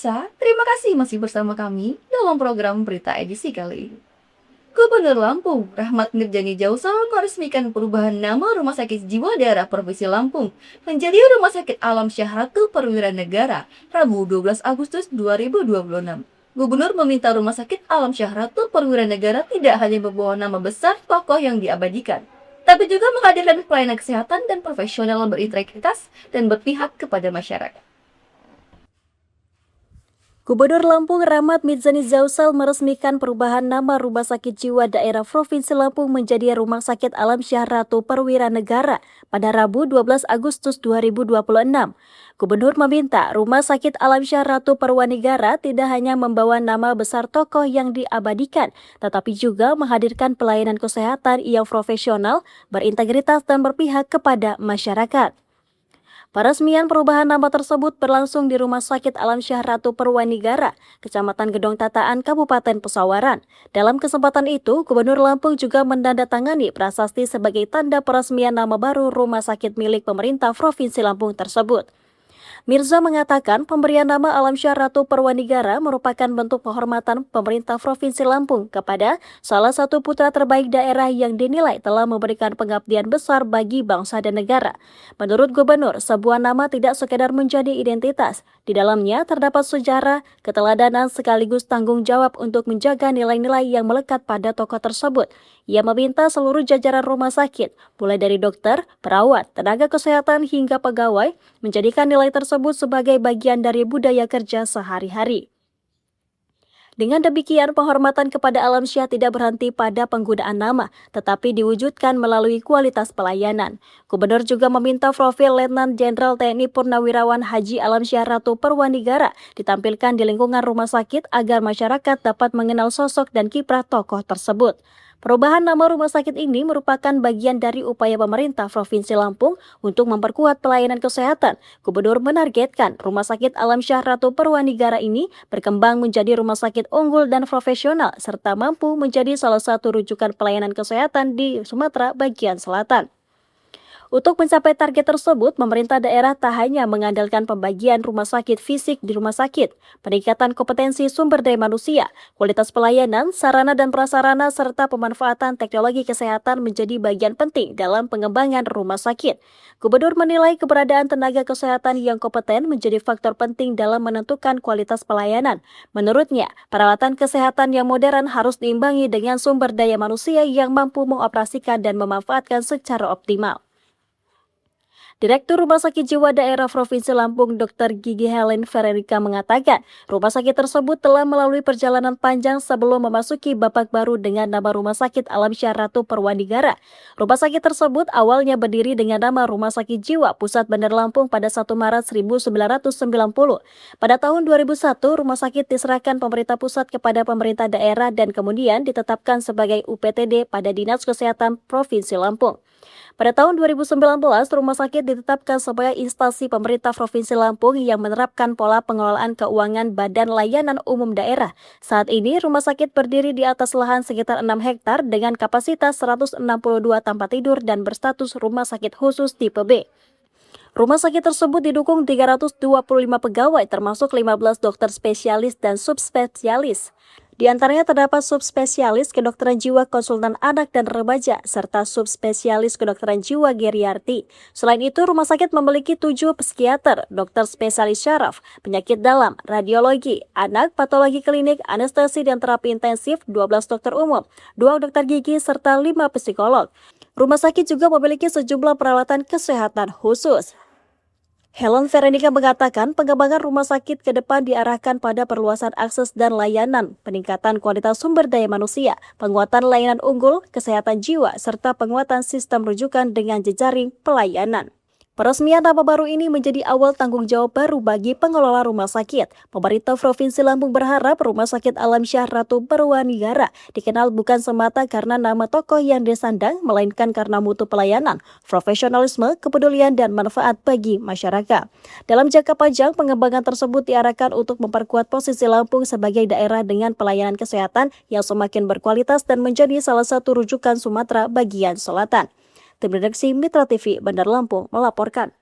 Pemirsa, terima kasih masih bersama kami dalam program berita edisi kali ini. Gubernur Lampung, Rahmat Nurjani Jausal meresmikan perubahan nama Rumah Sakit Jiwa Daerah Provinsi Lampung menjadi Rumah Sakit Alam Syahratu Perwira Negara, Rabu 12 Agustus 2026. Gubernur meminta Rumah Sakit Alam Syahratu Perwira Negara tidak hanya membawa nama besar tokoh yang diabadikan, tapi juga menghadirkan pelayanan kesehatan dan profesional berintegritas dan berpihak kepada masyarakat. Gubernur Lampung Rahmat Nurjani Jausal meresmikan perubahan nama Rumah Sakit Jiwa Daerah Provinsi Lampung menjadi Rumah Sakit Alam Syahratu Perwira Negara pada Rabu 12 Agustus 2026. Gubernur meminta Rumah Sakit Alam Syahratu Perwira Negara tidak hanya membawa nama besar tokoh yang diabadikan, tetapi juga menghadirkan pelayanan kesehatan yang profesional, berintegritas dan berpihak kepada masyarakat. Peresmian perubahan nama tersebut berlangsung di Rumah Sakit Alam Syahratu Perwira Negara, Kecamatan Gedong Tataan, Kabupaten Pesawaran. Dalam kesempatan itu, Gubernur Lampung juga menandatangani prasasti sebagai tanda peresmian nama baru rumah sakit milik pemerintah Provinsi Lampung tersebut. Mirza mengatakan pemberian nama Alam Syahratu Perwira Negara merupakan bentuk penghormatan pemerintah Provinsi Lampung kepada salah satu putra terbaik daerah yang dinilai telah memberikan pengabdian besar bagi bangsa dan negara. Menurut Gubernur, sebuah nama tidak sekedar menjadi identitas. Di dalamnya terdapat sejarah, keteladanan sekaligus tanggung jawab untuk menjaga nilai-nilai yang melekat pada tokoh tersebut. Ia meminta seluruh jajaran rumah sakit, mulai dari dokter, perawat, tenaga kesehatan hingga pegawai, menjadikan nilai tersebut sebagai bagian dari budaya kerja sehari-hari. Dengan demikian, penghormatan kepada Alam Syah tidak berhenti pada penggunaan nama, tetapi diwujudkan melalui kualitas pelayanan. Gubernur juga meminta profil Letnan Jenderal TNI Purnawirawan Haji Alam Syahratu Perwira Negara ditampilkan di lingkungan rumah sakit agar masyarakat dapat mengenal sosok dan kiprah tokoh tersebut. Perubahan nama rumah sakit ini merupakan bagian dari upaya pemerintah Provinsi Lampung untuk memperkuat pelayanan kesehatan. Gubernur menargetkan Rumah Sakit Alam Syahratu Perwira Negara ini berkembang menjadi rumah sakit unggul dan profesional serta mampu menjadi salah satu rujukan pelayanan kesehatan di Sumatera bagian selatan. Untuk mencapai target tersebut, pemerintah daerah tak hanya mengandalkan pembagian rumah sakit fisik di rumah sakit, peningkatan kompetensi sumber daya manusia, kualitas pelayanan, sarana dan prasarana, serta pemanfaatan teknologi kesehatan menjadi bagian penting dalam pengembangan rumah sakit. Gubernur menilai keberadaan tenaga kesehatan yang kompeten menjadi faktor penting dalam menentukan kualitas pelayanan. Menurutnya, peralatan kesehatan yang modern harus diimbangi dengan sumber daya manusia yang mampu mengoperasikan dan memanfaatkan secara optimal. Direktur Rumah Sakit Jiwa Daerah Provinsi Lampung Dr. Gigi Helen Vererika mengatakan, rumah sakit tersebut telah melalui perjalanan panjang sebelum memasuki babak baru dengan nama Rumah Sakit Alam Syahratu Perwira Negara. Rumah sakit tersebut awalnya berdiri dengan nama Rumah Sakit Jiwa Pusat Bandar Lampung pada 1 Maret 1990. Pada tahun 2001, rumah sakit diserahkan pemerintah pusat kepada pemerintah daerah dan kemudian ditetapkan sebagai UPTD pada Dinas Kesehatan Provinsi Lampung. Pada tahun 2019, rumah sakit ditetapkan sebagai instansi pemerintah Provinsi Lampung yang menerapkan pola pengelolaan keuangan Badan Layanan Umum Daerah. Saat ini, rumah sakit berdiri di atas lahan sekitar 6 hektar dengan kapasitas 162 tempat tidur dan berstatus rumah sakit khusus tipe B. Rumah sakit tersebut didukung 325 pegawai termasuk 15 dokter spesialis dan subspesialis. Di antaranya terdapat subspesialis kedokteran jiwa konsultan anak dan remaja, serta subspesialis kedokteran jiwa geriatri. Selain itu, rumah sakit memiliki 7 psikiater, dokter spesialis syaraf, penyakit dalam, radiologi, anak, patologi klinik, anestesi dan terapi intensif, 12 dokter umum, 2 dokter gigi, serta 5 psikolog. Rumah sakit juga memiliki sejumlah peralatan kesehatan khusus. Helen Veronica mengatakan pengembangan rumah sakit ke depan diarahkan pada perluasan akses dan layanan, peningkatan kualitas sumber daya manusia, penguatan layanan unggul, kesehatan jiwa, serta penguatan sistem rujukan dengan jejaring pelayanan. Peresmian nama baru ini menjadi awal tanggung jawab baru bagi pengelola rumah sakit. Pemerintah Provinsi Lampung berharap Rumah Sakit Alam Syahratu Perwira Negara dikenal bukan semata karena nama tokoh yang disandang, melainkan karena mutu pelayanan, profesionalisme, kepedulian, dan manfaat bagi masyarakat. Dalam jangka panjang, pengembangan tersebut diarahkan untuk memperkuat posisi Lampung sebagai daerah dengan pelayanan kesehatan yang semakin berkualitas dan menjadi salah satu rujukan Sumatera bagian selatan. Tim Redaksi Mitra TV Bandar Lampung melaporkan.